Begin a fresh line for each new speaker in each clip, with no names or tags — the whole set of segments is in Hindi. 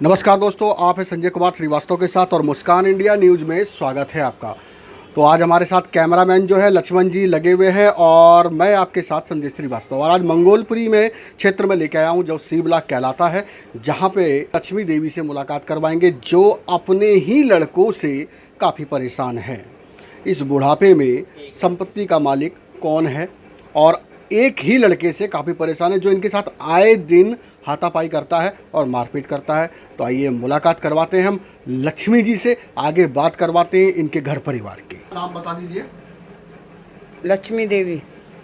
नमस्कार दोस्तों, आप हैं संजय कुमार श्रीवास्तव के साथ और मुस्कान इंडिया न्यूज़ में स्वागत है आपका। तो आज हमारे साथ कैमरामैन जो है लक्ष्मण जी लगे हुए हैं और मैं आपके साथ संजय श्रीवास्तव। और आज मंगोलपुरी में क्षेत्र में लेके आया हूँ जो सी ब्लॉक कहलाता है, जहाँ पे लक्ष्मी देवी से मुलाकात करवाएंगे जो अपने ही लड़कों से काफ़ी परेशान है। इस बुढ़ापे में संपत्ति का मालिक कौन है और एक ही लड़के से काफ़ी परेशान है जो इनके साथ आए दिन हाथापाई करता है और मारपीट करता है। तो आइए मुलाकात करवाते हैं हम लक्ष्मी जी से, आगे बात करवाते हैं इनके घर परिवार की। नाम बता दीजिए।
लक्ष्मी देवी।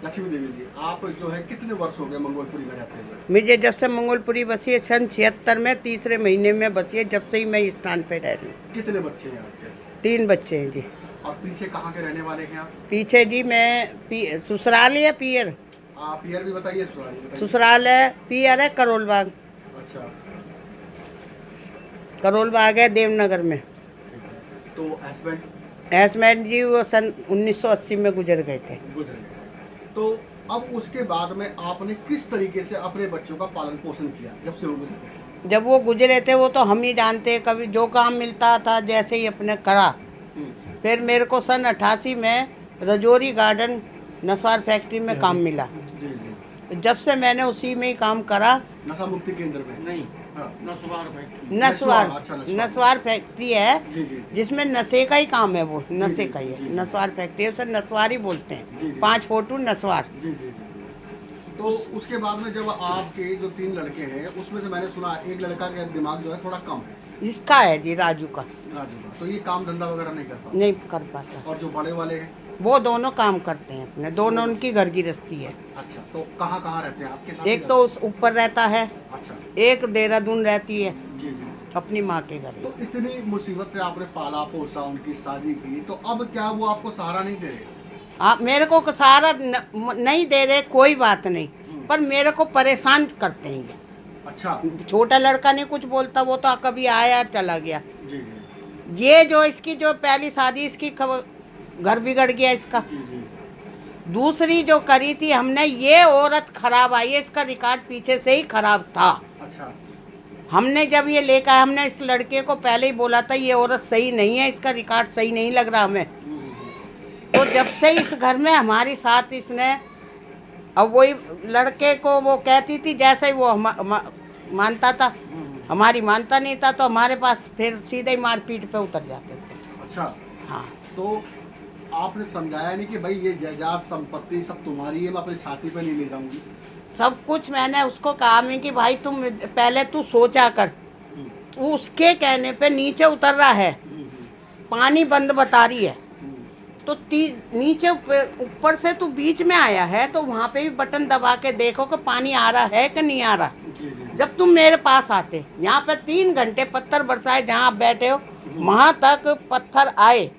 लक्ष्मी देवी जी, आप जो है कितने वर्ष हो गए मंगोलपुरी में रहते हुए?
मुझे जब से मंगोलपुरी बसी है सन 76 में, तीसरे महीने में बसी है, जब से ही मैं इस स्थान पे रह रही हूँ।
कितने बच्चे हैं आपके?
3 बच्चे हैं जी।
और पीछे कहाँ के रहने वाले हैं आप?
पीछे जी मैं ससुराल है पियर।
आप पियर भी बताइए, ससुराल भी बताइए।
ससुराल है पियर है करोल बाग।
अच्छा,
करोल बाग है देवनगर में।
तो हस्बैंड?
हस्बैंड जी वो सन 1980 में गुजर गए थे।
गुजर गए। तो अब उसके बाद में आपने किस तरीके से अपने बच्चों का पालन पोषण किया जब से वो गुजर गए?
जब वो गुजरे थे वो तो हम ही जानते हैं, कभी जो काम मिलता था जैसे ही अपने करा। फिर मेरे को सन 88 में रजौरी गार्डन नस्वार फैक्ट्री में काम मिला।
जी जी।
जब से मैंने उसी में ही काम करा।
नशा मुक्ति केंद्र में?
नहीं,
हाँ।
नस्वार फैक्ट्री है
जी जी।
जिसमें नशे का ही काम है, वो नशे का ही
जी,
है।
जी।
नस्वार फैक्ट्री है, उसे नस्वार ही बोलते
जी,
हैं।
जी।
5 फोटू नस्वार।
जी जी जी। तो उसके बाद में जब आपके जो 3 लड़के हैं उसमें से मैंने सुना एक लड़का का दिमाग जो है थोड़ा कम है।
इसका है जी राजू का।
राजू का। तो ये काम धंधा वगैरह नहीं कर पाता?
नहीं कर पाता।
और जो बड़े वाले हैं?
वो दोनों काम करते हैं अपने, दोनों उनकी घर गृहस्थी है।
अच्छा, तो कहाँ कहाँ रहते हैं आपके साथ?
एक तो उस ऊपर रहता है,
अच्छा।
एक देहरादून रहती है
जी जी।
अपनी माँ के घर।
तो इतनी मुसीबत से आपने पाला पोसा, उनकी शादी की, तो अब क्या वो आपको सहारा नहीं दे रहे?
आप मेरे को सहारा नहीं दे रहे, कोई बात नहीं, पर मेरे को परेशान करते हैं ये।
अच्छा।
छोटा लड़का नहीं कुछ बोलता, वो तो कभी आया चला गया।
जी जी।
ये जो इसकी जो पहली शादी, इसकी घर बिगड़ गया इसका।
जी जी।
दूसरी जो करी थी हमने, ये औरत खराब आई है, इसका रिकॉर्ड पीछे से ही खराब था।
अच्छा।
हमने जब ये लेकर आए, हमने इस लड़के को पहले ही बोला था ये औरत सही नहीं है, इसका रिकॉर्ड सही नहीं लग रहा हमें। तो जब से इस घर में हमारी साथ इसने, अब वही लड़के को वो कहती थी जैसे ही वो मानता था, हमारी मानता नहीं था, तो हमारे पास फिर सीधे ही मारपीट पे उतर जाते थे।
अच्छा।
हाँ।
तो आपने समझाया नहीं कि भाई ये जायदाद संपत्ति सब तुम्हारी है, मैं अपनी छाती पे नहीं ले जाऊंगी?
सब कुछ मैंने उसको कहा मैं कि भाई तुम पहले तू सोचा कर। तू उसके कहने पे नीचे उतर रहा है, पानी बंद बता रही है, तो नीचे ऊपर से तू बीच में आया है, तो वहाँ पे भी बटन दबा के देखो कि पानी आ रहा है कि नहीं आ रहा। जब तुम मेरे पास आते, यहाँ पे 3 घंटे पत्थर बरसाए, जहाँ आप बैठे हो वहाँ तक पत्थर आए,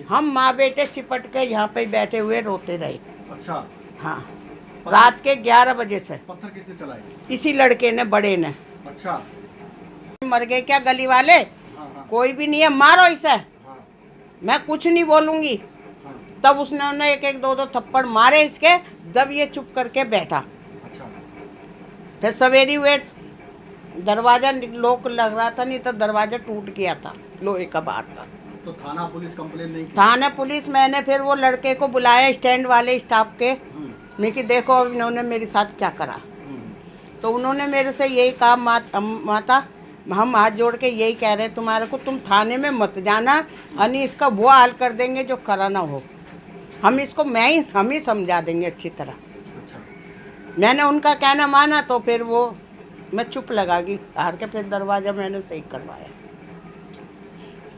हम माँ बेटे चिपट के यहाँ पे बैठे हुए रोते रहे।
अच्छा।
हाँ, रात के 11 बजे से।
पत्थर किसने चलाए?
इसी लड़के ने, बड़े ने।
अच्छा।
मर गए क्या गली वाले?
हाँ हाँ।
कोई भी नहीं है, मारो इसे,
हाँ
मैं कुछ नहीं बोलूँगी।
हाँ।
तब उसने एक 2 थप्पड़ मारे इसके, जब ये चुप करके बैठा।
अच्छा।
फिर सवेरी हुए, दरवाजा लॉक लग रहा था, नहीं तो दरवाजा टूट गया था लोहे का बाहर का।
तो थाना पुलिस कंप्लेन नहीं की?
थाना पुलिस मैंने फिर वो लड़के को बुलाया, स्टैंड वाले स्टाफ के, मैं कि देखो अब इन्होंने मेरे साथ क्या करा। तो उन्होंने मेरे से यही कहा, माता हम हाथ जोड़ के यही कह रहे हैं तुम्हारे को, तुम थाने में मत जाना, अनि इसका वो हाल कर देंगे जो करा ना हो। हम इसको हम ही समझा देंगे अच्छी तरह।
अच्छा।
मैंने उनका कहना माना, तो फिर वो मैं चुप लगा गई, हार के फिर दरवाज़ा मैंने सही करवाया।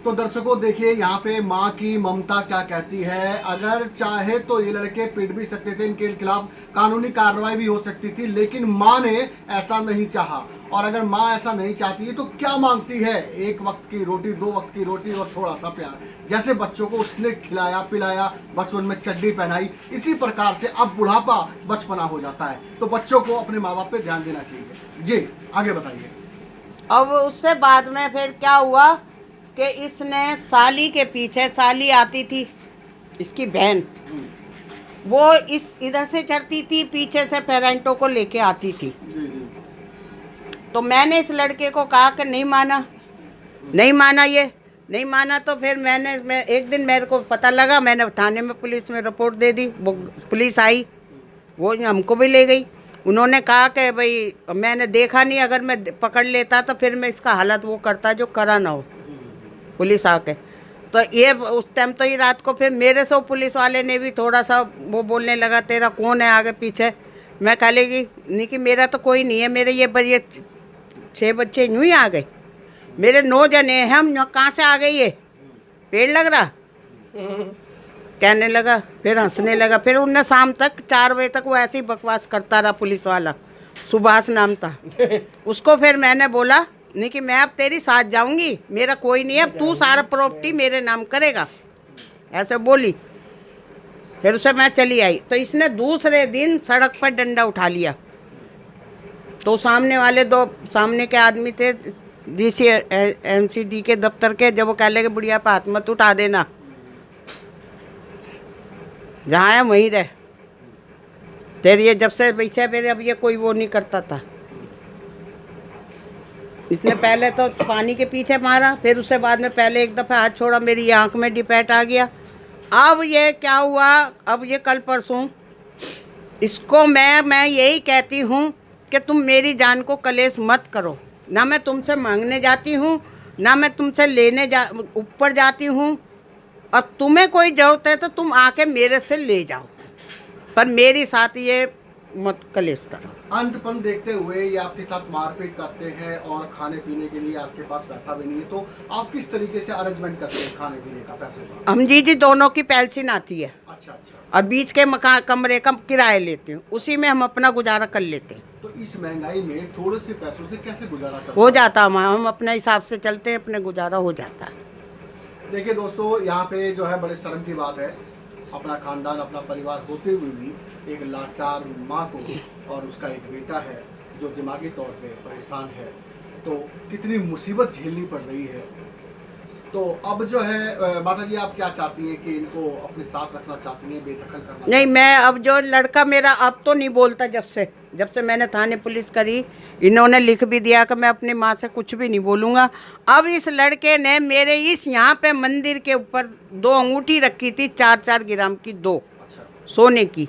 तो दर्शकों देखिए यहाँ पे माँ की ममता क्या कहती है। अगर चाहे तो ये लड़के पीट भी सकते थे, इनके खिलाफ कानूनी कार्रवाई भी हो सकती थी, लेकिन माँ ने ऐसा नहीं चाहा। और अगर माँ ऐसा नहीं चाहती है तो क्या मांगती है? 1 वक्त की रोटी, 2 वक्त की रोटी और थोड़ा सा प्यार। जैसे बच्चों को उसने खिलाया पिलाया, बचपन में चड्डी पहनाई, इसी प्रकार से अब बुढ़ापा बचपना हो जाता है। तो बच्चों को अपने माँ बाप पे ध्यान देना चाहिए। जी आगे बताइए।
अब उससे बाद में फिर क्या हुआ कि इसने साली के पीछे, साली आती थी इसकी बहन, वो इस इधर से चढ़ती थी, पीछे से पेरेंटों को लेके आती थी।
जी जी।
तो मैंने इस लड़के को कहा कि नहीं माना, नहीं माना ये, नहीं माना तो फिर मैं एक दिन मेरे को पता लगा, मैंने थाने में पुलिस में रिपोर्ट दे दी। वो पुलिस आई, वो हमको भी ले गई। उन्होंने कहा कि भाई मैंने देखा नहीं, अगर मैं पकड़ लेता तो फिर मैं इसका हालत वो करता जो करा ना हो। पुलिस आके तो ये उस टाइम तो ये रात को फिर मेरे से पुलिस वाले ने भी थोड़ा सा वो बोलने लगा, तेरा कौन है आगे पीछे। मैं कह लेगी नहीं कि मेरा तो कोई नहीं है, मेरे ये 6 बच्चे यूँ ही आ गए, मेरे 9 जने हैं, हम कहाँ से आ गए, ये पेड़ लग रहा कहने लगा। फिर हंसने लगा। फिर उनने शाम तक 4 बजे तक वो ऐसे ही बकवास करता रहा। पुलिस वाला सुभाष नाम था उसको। फिर मैंने बोला नहीं कि मैं अब तेरी साथ जाऊंगी, मेरा कोई नहीं है, अब तू सारा प्रॉपर्टी मेरे नाम करेगा, ऐसे बोली। फिर उसे मैं चली आई तो इसने दूसरे दिन सड़क पर डंडा उठा लिया। तो सामने वाले 2 सामने के आदमी थे डीसी एमसीडी के दफ्तर के, जब वो कह लगे बुढ़िया पे हाथ मत उठा देना, जहाँ है वहीं रह, तेरे ये जब से वैसे मेरे अब ये कोई वो नहीं करता था। इसने पहले तो पानी के पीछे मारा, फिर उसके बाद में पहले एक दफ़ा हाथ छोड़ा, मेरी आंख में डिपेट आ गया। अब ये क्या हुआ, अब ये कल परसों इसको मैं यही कहती हूँ कि तुम मेरी जान को कलेश मत करो। ना मैं तुमसे मांगने जाती हूँ, ना मैं तुमसे लेने ऊपर जाती हूँ, और तुम्हें कोई ज़रूरत है तो तुम आके मेरे से ले जाओ, पर मेरी साथ ये मत कलेश करो।
अंतपन देखते हुए ये आपके साथ मारपीट करते हैं और खाने पीने के लिए आपके पास पैसा भी नहीं है, तो आप किस तरीके से अरेंजमेंट करते हैं खाने पीने का पैसे का?
हम जी दोनों की पेंशन आती है।
अच्छा अच्छा।
और बीच के मकान कमरे का किराया लेते हैं, उसी में हम अपना गुजारा कर लेते हैं।
तो इस महंगाई में थोड़े से पैसों से कैसे गुजारा चलता
हो जाता है, हम अपने हिसाब से चलते हैं, अपने गुजारा हो जाता है।
देखिए दोस्तों, यहाँ पे जो है बड़े शर्म की बात है, अपना खानदान अपना परिवार होते हुए भी एक लाचार माँ को और उसका एक बेटा है जो दिमागी तौर पे परेशान है, तो कितनी मुसीबत झेलनी पड़ रही है। तो अब जो है माता जी, आप क्या चाहती हैं कि इनको अपने साथ रखना चाहती हैं, बेदखल करना?
नहीं, मैं अब जो लड़का मेरा अब तो नहीं बोलता। जब से मैंने थाने पुलिस करी, इन्होंने लिख भी दिया कि मैं अपनी माँ से कुछ भी नहीं बोलूँगा। अब इस लड़के ने मेरे इस यहाँ पे मंदिर के ऊपर 2 अंगूठी रखी थी, 4-4 ग्राम की, 2
अच्छा।
सोने की।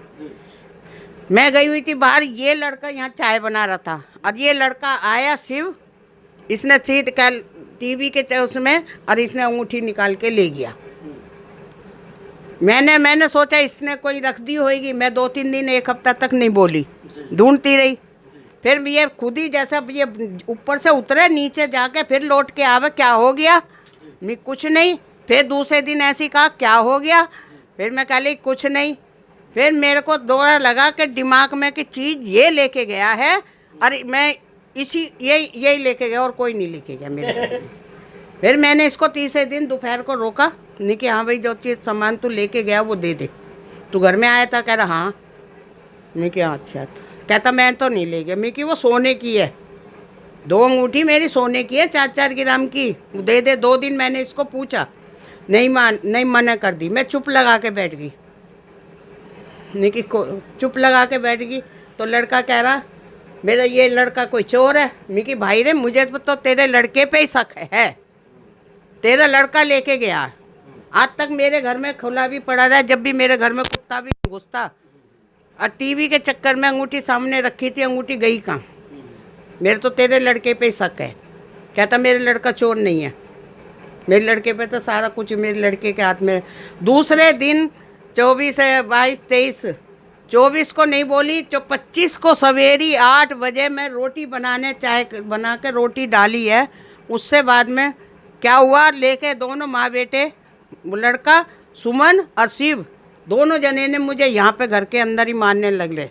मैं गई हुई थी बाहर, ये लड़का यहाँ चाय बना रहा था, और ये लड़का आया शिव, इसने सीट कल टीवी के उसमें, और इसने अंगूठी निकाल के ले गया। मैंने सोचा इसने कोई रख दी होगी। मैं 2-3 दिन 1 हफ्ता तक नहीं बोली, ढूंढती रही। फिर ये खुद ही जैसा ये ऊपर से उतरे, नीचे जाके फिर लौट के आवे, क्या हो गया? मैं कुछ नहीं। फिर दूसरे दिन ऐसी कहा, क्या हो गया? फिर मैं कह ली कुछ नहीं। फिर मेरे को दौरा लगा कि दिमाग में कि चीज़ ये लेके गया है, अरे मैं यही लेके गया और कोई नहीं लेके गया मेरे। फिर मैंने इसको तीसरे दिन दोपहर को रोका, नहीं कि हाँ भाई जो चीज़ सामान तू लेके गया वो दे दे। तू घर में आया था? कह रहा हाँ। मैं क्या अच्छा था। कहता मैं तो नहीं ले गया। मैं कि वो सोने की है, 2 अंगूठी मेरी सोने की है, 4-4 ग्राम की, दे दे। 2 दिन मैंने इसको पूछा, नहीं मना कर दी। मैं चुप लगा के बैठ गई, नहीं कि चुप लगा के बैठ गई। तो लड़का कह रहा मेरा ये लड़का कोई चोर है। मैं कि भाई रे, मुझे तो तेरे लड़के पे ही शक है, तेरा लड़का लेके गया। आज तक मेरे घर में खुला भी पड़ा रहा, जब भी मेरे घर में कुत्ता भी घुसता। और टीवी के चक्कर में अंगूठी सामने रखी थी, अंगूठी गई कहाँ? मेरे तो तेरे लड़के पे ही शक है। कहता मेरे लड़का चोर नहीं है, मेरे लड़के पे तो सारा कुछ मेरे लड़के के हाथ में। दूसरे दिन 24 है 22-23, 24 को नहीं बोली, जो 25 को सवेरी 8 बजे मैं रोटी बनाने, चाय बना के रोटी डाली है। उससे बाद में क्या हुआ, लेके दोनों माँ बेटे, लड़का सुमन और शिव, दोनों जने ने मुझे यहाँ पे घर के अंदर ही मारने लगे।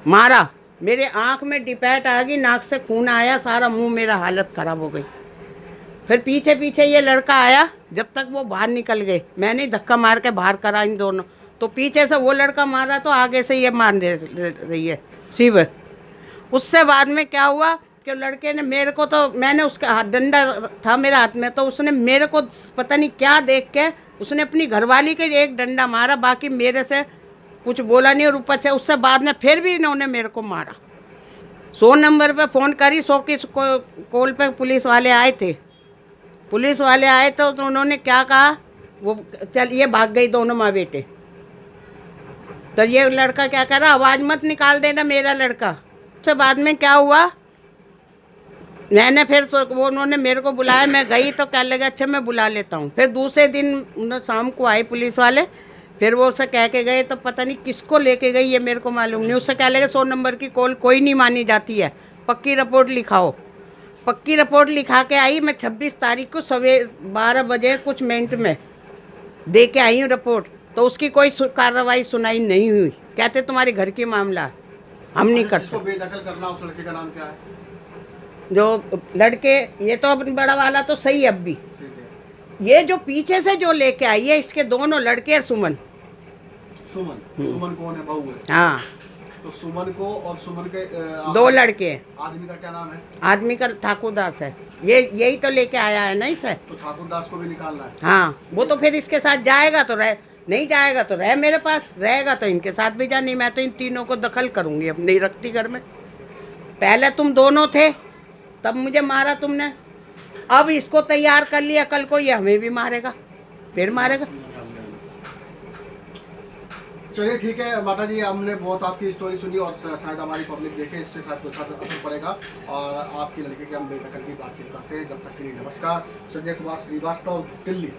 मारा, मेरे आँख में डिपैट आ गई, नाक से खून आया, सारा मुंह मेरा हालत ख़राब हो गई। फिर पीछे पीछे ये लड़का आया, जब तक वो बाहर निकल गए, मैंने धक्का मार के बाहर करा इन दोनों। तो पीछे से वो लड़का मारा, तो आगे से ये मार रही है शिव। उससे बाद में क्या हुआ कि लड़के ने मेरे को, तो मैंने उसका हाथ, डंडा था मेरे हाथ में, तो उसने मेरे को पता नहीं क्या देख के उसने अपनी घरवाली के एक डंडा मारा, बाकी मेरे से कुछ बोला नहीं। और ऊपर से उससे बाद में फिर भी इन्होंने मेरे को मारा। 100 नंबर पे फ़ोन करी, 100 की कॉल पे पुलिस वाले आए थे, पुलिस वाले आए तो उन्होंने क्या कहा, वो चलिए भाग गई दोनों माँ बेटे। तो ये लड़का क्या कह रहा, आवाज़ मत निकाल देना मेरा लड़का। उससे बाद में क्या हुआ, मैंने फिर वो उन्होंने मेरे को बुलाया, मैं गई तो कहने लगा अच्छा मैं बुला लेता हूँ। फिर दूसरे दिन शाम को आए पुलिस वाले, फिर वो उससे कह के गए, तो पता नहीं किसको लेके गई ये मेरे को मालूम नहीं। उससे कह लगे 100 नंबर की कॉल कोई नहीं मानी जाती है, पक्की रिपोर्ट लिखाओ। पक्की रिपोर्ट लिखा के आई, मैं 26 तारीख को सवेरे 12 बजे कुछ मिनट में दे के आई हूँ रिपोर्ट। तो उसकी कोई कार्रवाई सुनाई नहीं हुई, कहते तुम्हारे घर की मामला है, हम नहीं कर
जिसको
सकते।
बेदखल करना उस लड़के का नाम क्या है?
जो लड़के, ये तो अब बड़ा वाला तो सही है, अब भी
ठीक है।
ये जो पीछे से जो लेके आई है, इसके दोनों लड़के और सुमन।
सुमन, सुमन कौन है? बहू है।
हाँ,
तो सुमन को और सुमन के
2 लड़के हैं।
आदमी का क्या नाम है?
आदमी का ठाकुर दास है, ये यही तो लेके आया है ना इसे।
तो ठाकुर दास को भी निकालना है।
हाँ, वो तो फिर इसके साथ जाएगा तो रह, नहीं जाएगा तो रह मेरे पास, रहेगा तो इनके साथ भी जा। नहीं, मैं तो इन तीनों को दखल करूंगी, अब नहीं रखती घर में। पहले तुम दोनों थे तब मुझे मारा तुमने, अब इसको तैयार कर लिया, कल को ये हमें भी मारेगा, फिर मारेगा।
चलिए ठीक है माता जी, हमने बहुत आपकी स्टोरी सुनी और शायद हमारी पब्लिक देखे, इससे शायद कुछ असर पड़ेगा और आपकी लड़के के हम बेदखल की बातचीत करते हैं। जब तक के लिए नमस्कार। संजय कुमार श्रीवास्तव, दिल्ली।